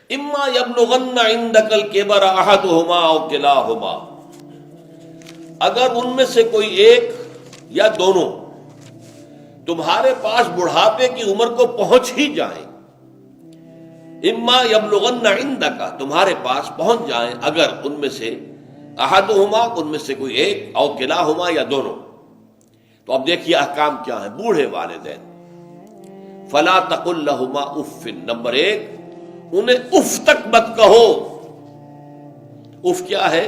اما یبلغن عندک الکبر احدہما او کلاہما، اگر ان میں سے کوئی ایک یا دونوں تمہارے پاس بڑھاپے کی عمر کو پہنچ ہی جائیں، اما یبلغن عندک تمہارے پاس پہنچ جائیں اگر ان میں سے احدہما ان میں سے کوئی ایک او کلاہما یا دونوں، تو اب دیکھیے احکام کیا ہیں بوڑھے والدین۔ فلا تقل لہما اف، نمبر ایک انہیں اف تک مت کہو۔ اف کیا ہے؟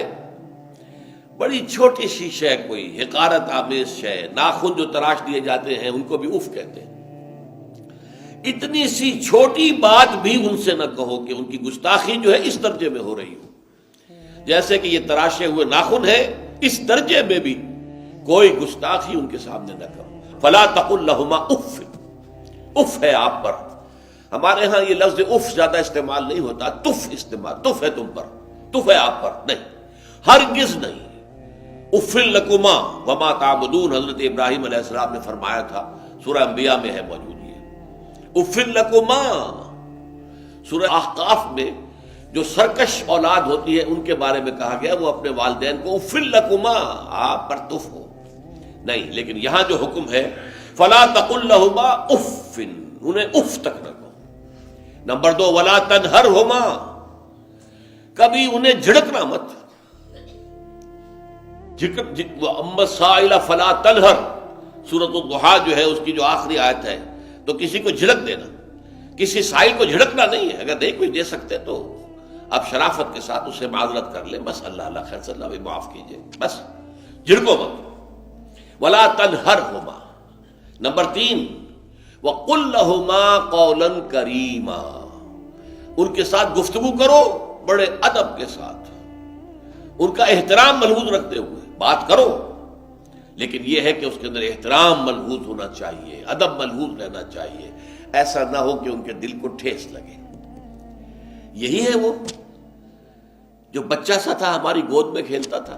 بڑی چھوٹی سی شے، کوئی حقارت آمیز شے، ناخن جو تراش دیے جاتے ہیں ان کو بھی اف کہتے ہیں۔ اتنی سی چھوٹی بات بھی ان سے نہ کہو کہ ان کی گستاخی جو ہے اس درجے میں ہو رہی ہو، جیسے کہ یہ تراشے ہوئے ناخن ہے، اس درجے میں بھی کوئی گستاخی ان کے سامنے نہ کرو۔ فلا تقل لہما اف، اف ہے آپ پر۔ ہمارے ہاں یہ لفظ اف زیادہ استعمال نہیں ہوتا، تف استعمال، تف ہے تم پر، تف ہے آپ پر، نہیں، ہرگز نہیں۔ اف لکما وما تعبدون، حضرت ابراہیم علیہ السلام نے فرمایا تھا، سورہ انبیاء میں ہے موجود یہ اف لکما۔ سورہ احقاف میں جو سرکش اولاد ہوتی ہے ان کے بارے میں کہا گیا وہ اپنے والدین کو اف لکما، آپ پر تف ہو، نہیں، لیکن یہاں جو حکم ہے فلا تقل لہما اف، انہیں اف تک نہ کہو۔ نمبر دو ولا تنہرہما، کبھی انہیں جھڑکنا مت۔ اما السائل فلا تنہر، سورۃ الضحیٰ جو ہے اس کی جو آخری آیت ہے، تو کسی کو جھڑک دینا، کسی سائل کو جھڑکنا نہیں ہے۔ اگر نہیں کوئی دے سکتے تو آپ شرافت کے ساتھ اسے معذرت کر لیں، بس اللہ اللہ خیر صلی اللہ بھی معاف کیجئے، بس جھڑکو مت۔ ولا تنہرہما۔ نمبر تین وَقُلْ لَهُمَا قَوْلًا كَرِيمًا، ان کے ساتھ گفتگو کرو بڑے ادب کے ساتھ، ان کا احترام ملحوظ رکھتے ہوئے بات کرو، لیکن یہ ہے کہ اس کے اندر احترام ملحوظ ہونا چاہیے، ادب ملحوظ رہنا چاہیے، ایسا نہ ہو کہ ان کے دل کو ٹھیس لگے۔ یہی ہے وہ جو بچہ سا تھا ہماری گود میں کھیلتا تھا،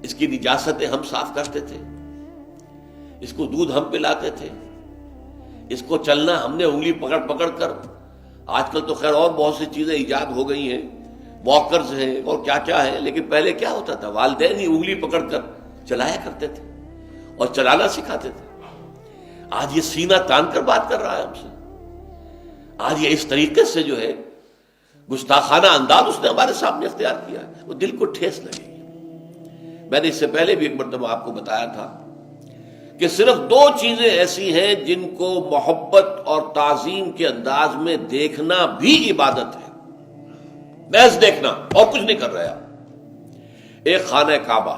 اس کی نجاستیں ہم صاف کرتے تھے، اس کو دودھ ہم پلاتے تھے، اس کو چلنا ہم نے انگلی پکڑ پکڑ کر، آج کل تو خیر اور بہت سی چیزیں ایجاد ہو گئی ہیں، واکرز ہیں اور کیا کیا ہے، لیکن پہلے کیا ہوتا تھا؟ والدین ہی انگلی پکڑ کر چلایا کرتے تھے اور چلانا سکھاتے تھے۔ آج یہ سینہ تان کر بات کر رہا ہے ہم سے، آج یہ اس طریقے سے جو ہے گستاخانہ انداز اس نے ہمارے سامنے اختیار کیا ہے، وہ دل کو ٹھیس لگے گی۔ میں نے اس سے پہلے بھی ایک مرتبہ آپ کو بتایا تھا کہ صرف دو چیزیں ایسی ہیں جن کو محبت اور تعظیم کے انداز میں دیکھنا بھی عبادت ہے، محض دیکھنا اور کچھ نہیں کر رہے آپ۔ ایک خانہ کعبہ،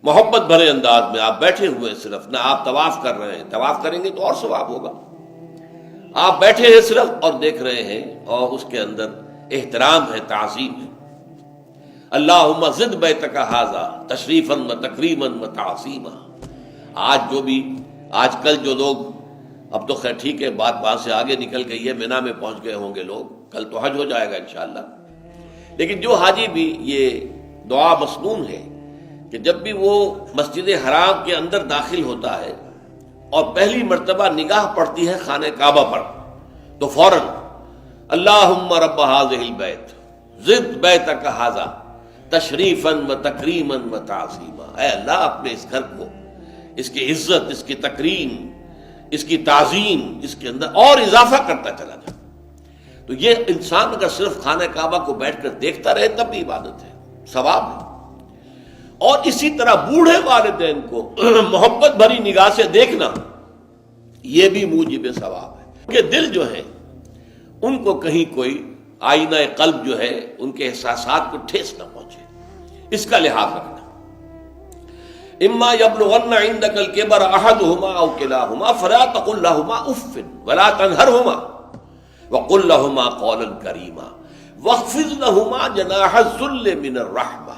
محبت بھرے انداز میں آپ بیٹھے ہوئے، صرف نہ آپ طواف کر رہے ہیں، طواف کریں گے تو اور ثواب ہوگا، آپ بیٹھے ہیں صرف اور دیکھ رہے ہیں، اور اس کے اندر احترام ہے، تعظیم ہے۔ اللہم زد بیتک ھذا تشریفا و تکریما و تعظیما۔ آج کل جو لوگ، اب تو خیر ٹھیک ہے بات وہاں سے آگے نکل گئی ہے، مینا میں پہنچ گئے ہوں گے لوگ، کل تو حج ہو جائے گا انشاءاللہ، لیکن جو حاجی بھی یہ دعا مسنون ہے کہ جب بھی وہ مسجد حرام کے اندر داخل ہوتا ہے اور پہلی مرتبہ نگاہ پڑتی ہے خانہ کعبہ پر، تو فوراً اللہم رب ھذہ البیت زد بیتک ھذا تشریفا و تکریما و تعظیما، اے اللہ اپنے اس گھر کو، اس کی عزت، اس کی تکریم، اس کی تعظیم، اس کے اندر اور اضافہ کرتا چلا جائے۔ تو یہ انسان اگر صرف خانہ کعبہ کو بیٹھ کر دیکھتا رہے تب بھی عبادت ہے، ثواب ہے۔ اور اسی طرح بوڑھے والدین کو محبت بھری نگاہ سے دیکھنا، یہ بھی موجب ثواب ہے، کہ دل جو ہے ان کو کہیں کوئی آئینہ قلب جو ہے ان کے احساسات کو ٹھیس نہ پہنچے، اس کا لحاظ رکھنا۔ اما یبلغن عندک الکبر احدہما او کلاہما فلا تقل لہما اف ولا تنہرہما وقل لہما قولا کریما واخفض لہما جناح الذل من الرحمہ،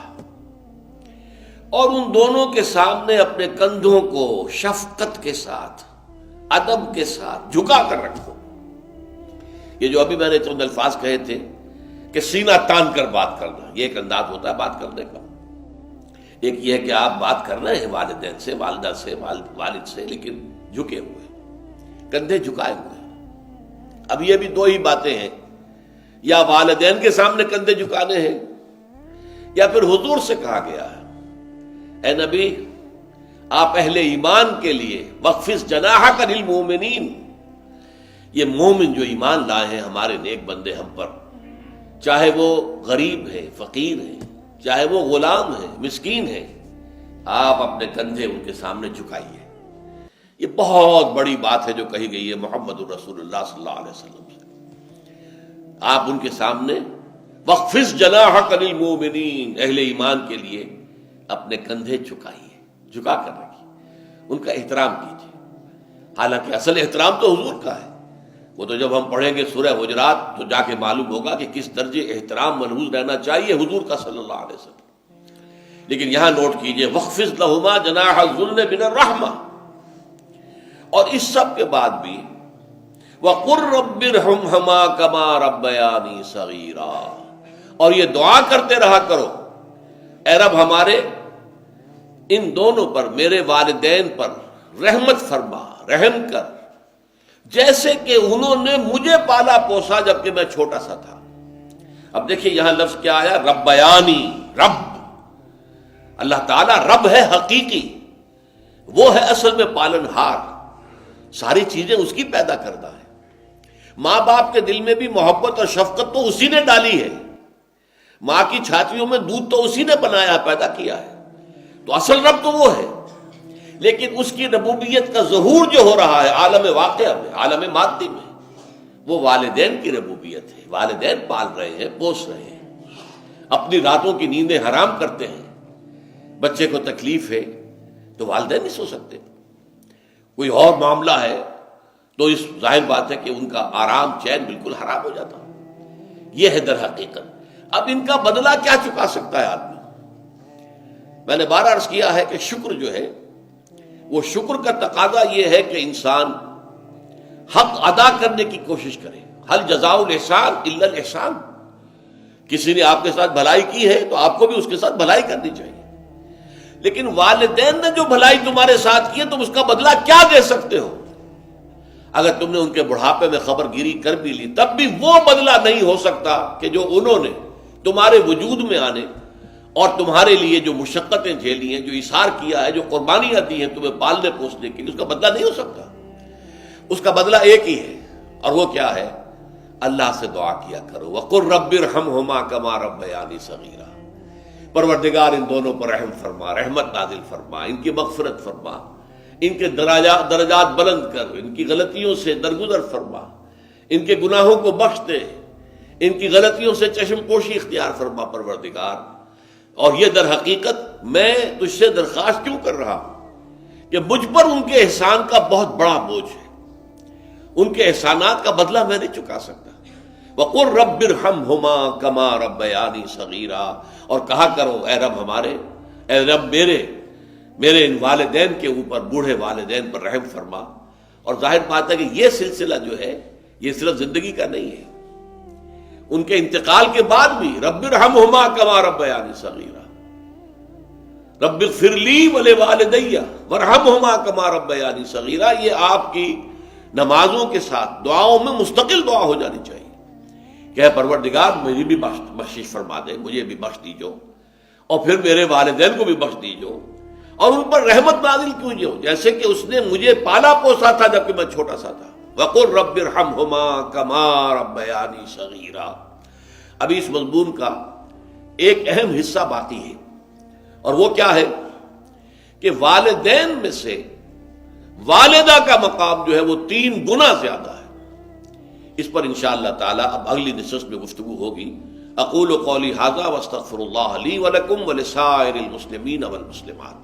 اور ان دونوں کے سامنے اپنے کندھوں کو شفقت کے ساتھ، ادب کے ساتھ جھکا کر رکھو۔ یہ جو ابھی میں نے چند الفاظ کہے تھے کہ سینہ تان کر بات کرنا، یہ ایک انداز ہوتا ہے بات کرنے کا۔ ایک یہ ہے کہ آپ بات کر رہے ہیں والدین سے، والدہ سے، والد سے، لیکن جھکے ہوئے، کندھے جھکائے ہوئے۔ اب یہ بھی دو ہی باتیں ہیں یا والدین کے سامنے کندھے جھکانے ہیں، یا پھر حضور سے کہا گیا ہے اے نبی آپ اہل ایمان کے لیے وخفض جناحک للمؤمنین، یہ مومن جو ایمان لائے ہیں ہمارے نیک بندے ہم پر، چاہے وہ غریب ہے، فقیر ہے، چاہے وہ غلام ہے، مسکین ہے، آپ اپنے کندھے ان کے سامنے جھکائیے۔ یہ بہت بڑی بات ہے جو کہی گئی ہے محمد الرسول اللہ صلی اللہ علیہ وسلم سے۔ آپ ان کے سامنے وخفض جناحک للمؤمنین، اہل ایمان کے لیے اپنے کندھے جھکائیے، جھکا کر رکھیے، ان کا احترام کیجیے۔ حالانکہ اصل احترام تو حضور کا ہے، وہ تو جب ہم پڑھیں گے سورہ حجرات تو جا کے معلوم ہوگا کہ کس درجے احترام ملحوظ رہنا چاہیے حضور کا صلی اللہ علیہ وسلم۔ لیکن یہاں نوٹ کیجئے وَخْفِضْ لَهُمَا جَنَاحَ الذُّلِّ مِنَ الرَّحْمَةِ، اور اس سب کے بعد بھی وَقُلْ رَبِّ ارْحَمْهُمَا كَمَا رَبَّيَانِي صَغِيرًا، اور یہ دعا کرتے رہا کرو اے رب ہمارے ان دونوں پر، میرے والدین پر رحمت فرما، رحم کر، جیسے کہ انہوں نے مجھے پالا پوسا جبکہ میں چھوٹا سا تھا۔ اب دیکھیے یہاں لفظ کیا آیا، ربیانی، رب، اللہ تعالیٰ رب ہے حقیقی، وہ ہے اصل میں پالن ہار، ساری چیزیں اس کی پیدا کردہ ہے۔ ماں باپ کے دل میں بھی محبت اور شفقت تو اسی نے ڈالی ہے، ماں کی چھاتیوں میں دودھ تو اسی نے بنایا، پیدا کیا ہے، تو اصل رب تو وہ ہے۔ لیکن اس کی ربوبیت کا ظہور جو ہو رہا ہے عالم واقعہ میں، عالم مادی میں، وہ والدین کی ربوبیت ہے۔ والدین پال رہے ہیں، پوس رہے ہیں، اپنی راتوں کی نیندیں حرام کرتے ہیں، بچے کو تکلیف ہے تو والدین نہیں سو سکتے، کوئی اور معاملہ ہے تو اس ظاہر بات ہے کہ ان کا آرام چین بالکل حرام ہو جاتا۔ یہ ہے در حقیقت۔ اب ان کا بدلہ کیا چکا سکتا ہے آدمی؟ میں نے بار عرض کیا ہے کہ شکر جو ہے وہ شکر کا تقاضا یہ ہے کہ انسان حق ادا کرنے کی کوشش کرے۔ حل جزاء الاحسان الا الاحسان، کسی نے آپ کے ساتھ بھلائی کی ہے تو آپ کو بھی اس کے ساتھ بھلائی کرنی چاہیے۔ لیکن والدین نے جو بھلائی تمہارے ساتھ کی ہے تم اس کا بدلہ کیا دے سکتے ہو؟ اگر تم نے ان کے بڑھاپے میں خبر گیری کر بھی لی تب بھی وہ بدلہ نہیں ہو سکتا کہ جو انہوں نے تمہارے وجود میں آنے اور تمہارے لیے جو مشقتیں جھیلی ہیں، جو ایثار کیا ہے، جو قربانیاں دی ہیں تمہیں پالنے پوسنے کی، اس کا بدلہ نہیں ہو سکتا۔ اس کا بدلہ ایک ہی ہے، اور وہ کیا ہے؟ اللہ سے دعا کیا کرو وَقُلْ رَبِّ ارْحَمْهُمَا كَمَا رَبَّيَانِي صَغِيرًا، پروردگار ان دونوں پر رحم فرما، رحمت نازل فرما، ان کی مغفرت فرما، ان کے درجات بلند کر، ان کی غلطیوں سے درگزر فرما، ان کے گناہوں کو بخش دے، ان کی غلطیوں سے چشم پوشی اختیار فرما پروردگار۔ اور یہ در حقیقت میں تجھ سے درخواست کیوں کر رہا ہوں کہ مجھ پر ان کے احسان کا بہت بڑا بوجھ ہے، ان کے احسانات کا بدلہ میں نہیں چکا سکتا۔ وَقُلْ رَبِّ ارْحَمْهُمَا كَمَا رَبَّيَانِي صَغِيرًا، اور کہا کرو اے رب ہمارے، اے رب میرے ان والدین کے اوپر، بوڑھے والدین پر رحم فرما۔ اور ظاہر بات ہے کہ یہ سلسلہ جو ہے یہ صرف زندگی کا نہیں ہے، ان کے انتقال کے بعد بھی رب ارحمہما کما ربیانی صغیرا، رب اغفر لی ولوالدی وارحمہما کما ربیانی صغیرا، یہ آپ کی نمازوں کے ساتھ دعاؤں میں مستقل دعا ہو جانی چاہیے کہ اے پروردگار مجھے بھی بخشش فرما دے، مجھے بھی بخش دیجو، اور پھر میرے والدین کو بھی بخش دیجو، اور ان پر رحمت نازل کیجو جیسے کہ اس نے مجھے پالا پوسا تھا جبکہ میں چھوٹا سا تھا۔ وَقُلْ رَبِّ ارْحَمْهُمَا كَمَا رَبَّيَانِي صَغِيرًا۔ ابھی اس مضمون کا ایک اہم حصہ باقی ہے، اور وہ کیا ہے کہ والدین میں سے والدہ کا مقام جو ہے وہ 3 گنا زیادہ ہے۔ اس پر انشاءاللہ تعالی اب اگلی نشست میں گفتگو ہوگی۔ اقول قولی ھذا واستغفر اللہ لی ولکم ولسائر المسلمین والمسلمات۔